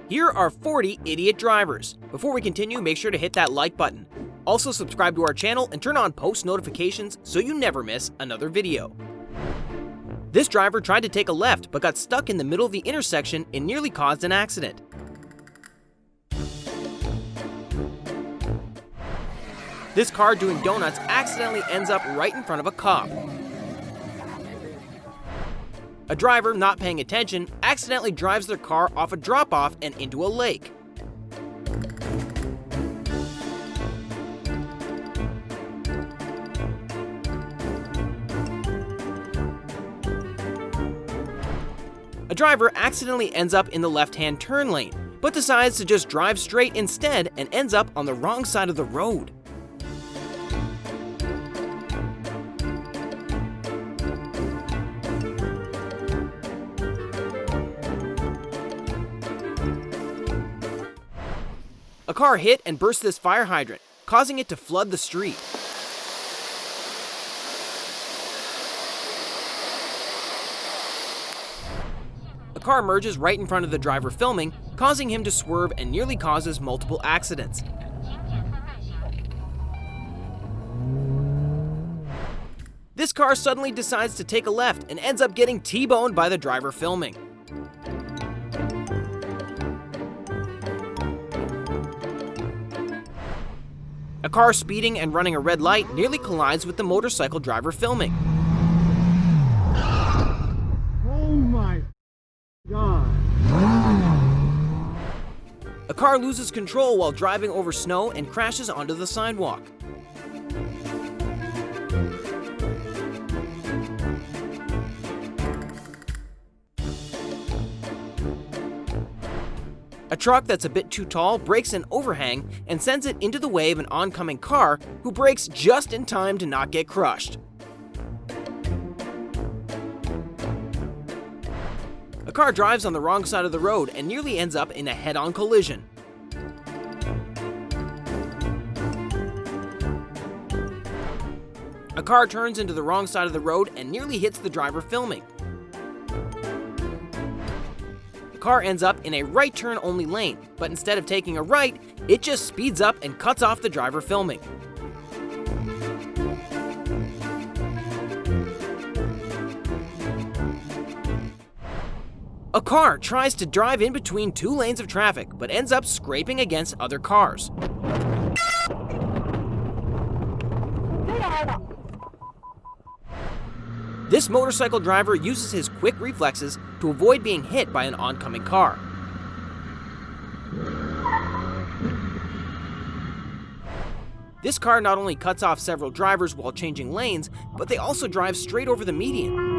Here are 40 idiot drivers. Before we continue, make sure to hit that like button. Also subscribe to our channel and turn on post notifications so you never miss another video. This driver tried to take a left but got stuck in the middle of the intersection and nearly caused an accident. This car doing donuts accidentally ends up right in front of a cop. A driver, not paying attention, accidentally drives their car off a drop-off and into a lake. A driver accidentally ends up in the left-hand turn lane, but decides to just drive straight instead and ends up on the wrong side of the road. A car hit and burst this fire hydrant, causing it to flood the street. A car merges right in front of the driver filming, causing him to swerve and nearly causes multiple accidents. This car suddenly decides to take a left and ends up getting T-boned by the driver filming. A car speeding and running a red light nearly collides with the motorcycle driver filming. Oh my God. A car loses control while driving over snow and crashes onto the sidewalk. A truck that's a bit too tall breaks an overhang and sends it into the way of an oncoming car who brakes just in time to not get crushed. A car drives on the wrong side of the road and nearly ends up in a head-on collision. A car turns into the wrong side of the road and nearly hits the driver filming. The car ends up in a right turn only lane, but instead of taking a right, it just speeds up and cuts off the driver filming. A car tries to drive in between two lanes of traffic, but ends up scraping against other cars. This motorcycle driver uses his quick reflexes to avoid being hit by an oncoming car. This car not only cuts off several drivers while changing lanes, but they also drive straight over the median.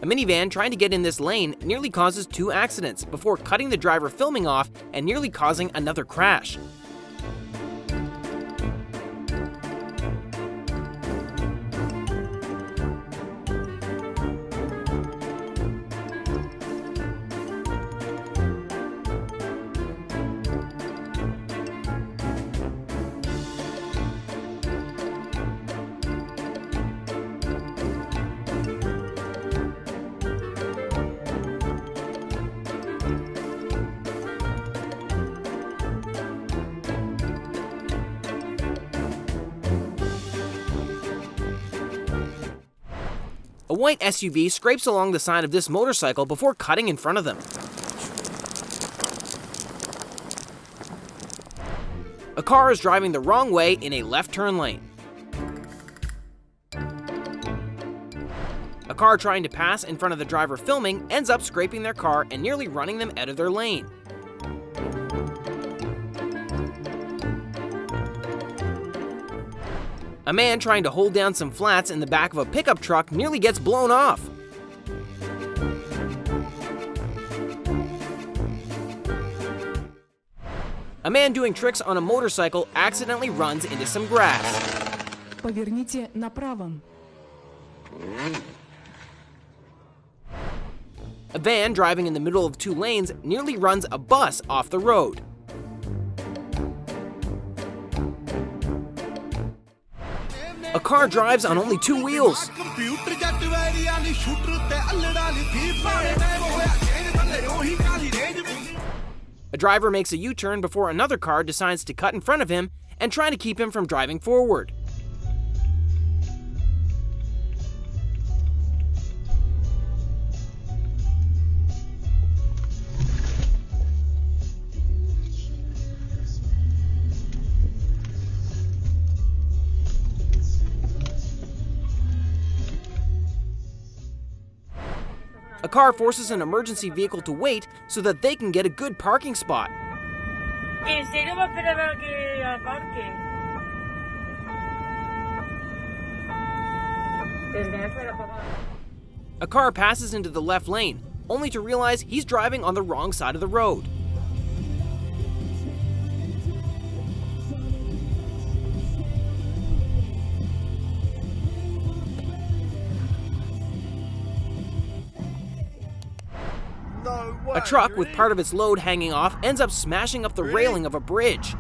A minivan trying to get in this lane nearly causes two accidents before cutting the driver filming off and nearly causing another crash. A white SUV scrapes along the side of this motorcycle before cutting in front of them. A car is driving the wrong way in a left turn lane. A car trying to pass in front of the driver filming ends up scraping their car and nearly running them out of their lane. A man trying to hold down some flats in the back of a pickup truck nearly gets blown off. A man doing tricks on a motorcycle accidentally runs into some grass. Поверните направо. A van driving in the middle of two lanes nearly runs a bus off the road. A car drives on only two wheels. A driver makes a U-turn before another car decides to cut in front of him and try to keep him from driving forward. A car forces an emergency vehicle to wait so that they can get a good parking spot. A car passes into the left lane, only to realize he's driving on the wrong side of the road. A truck with part of its load hanging off ends up smashing up the railing of a bridge.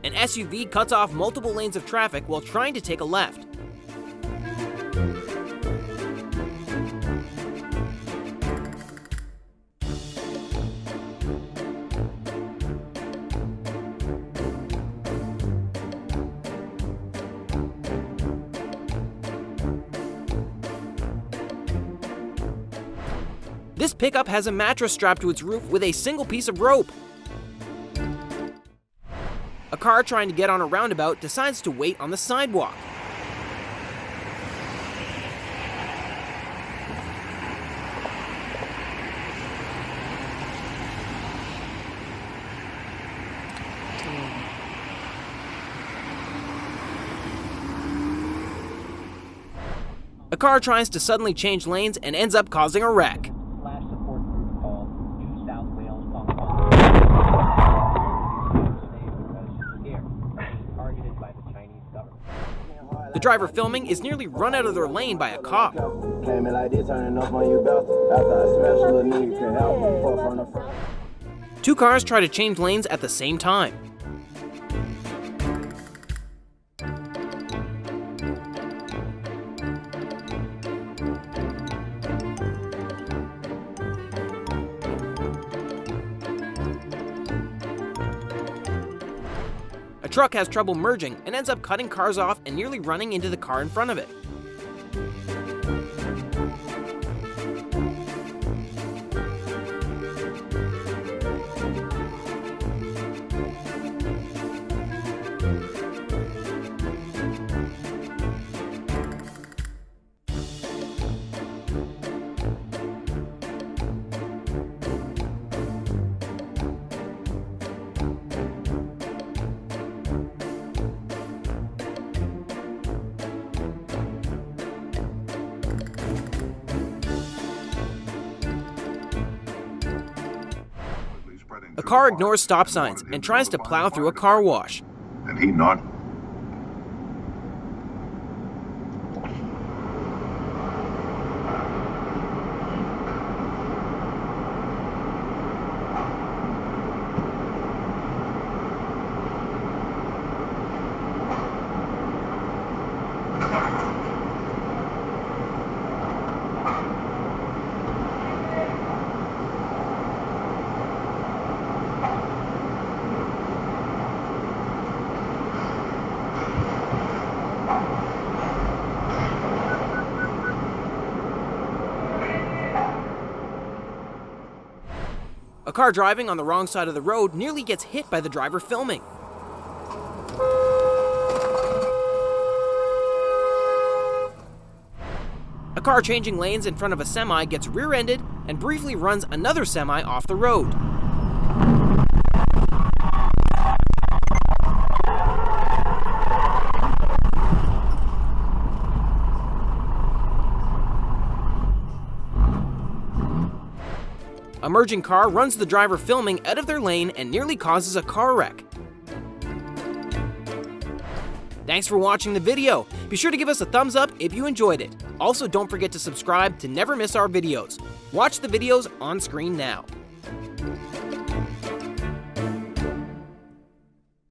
An SUV cuts off multiple lanes of traffic while trying to take a left. This pickup has a mattress strapped to its roof with a single piece of rope. A car trying to get on a roundabout decides to wait on the sidewalk. A car tries to suddenly change lanes and ends up causing a wreck. The driver filming is nearly run out of their lane by a cop. Two cars try to change lanes at the same time. A truck has trouble merging and ends up cutting cars off and nearly running into the car in front of it. A car ignores stop signs and tries to plow through a car wash. And he not. A car driving on the wrong side of the road nearly gets hit by the driver filming. A car changing lanes in front of a semi gets rear-ended and briefly runs another semi off the road. A merging car runs the driver filming out of their lane and nearly causes a car wreck. Thanks for watching the video. Be sure to give us a thumbs up if you enjoyed it. Also, don't forget to subscribe to never miss our videos. Watch the videos on screen now.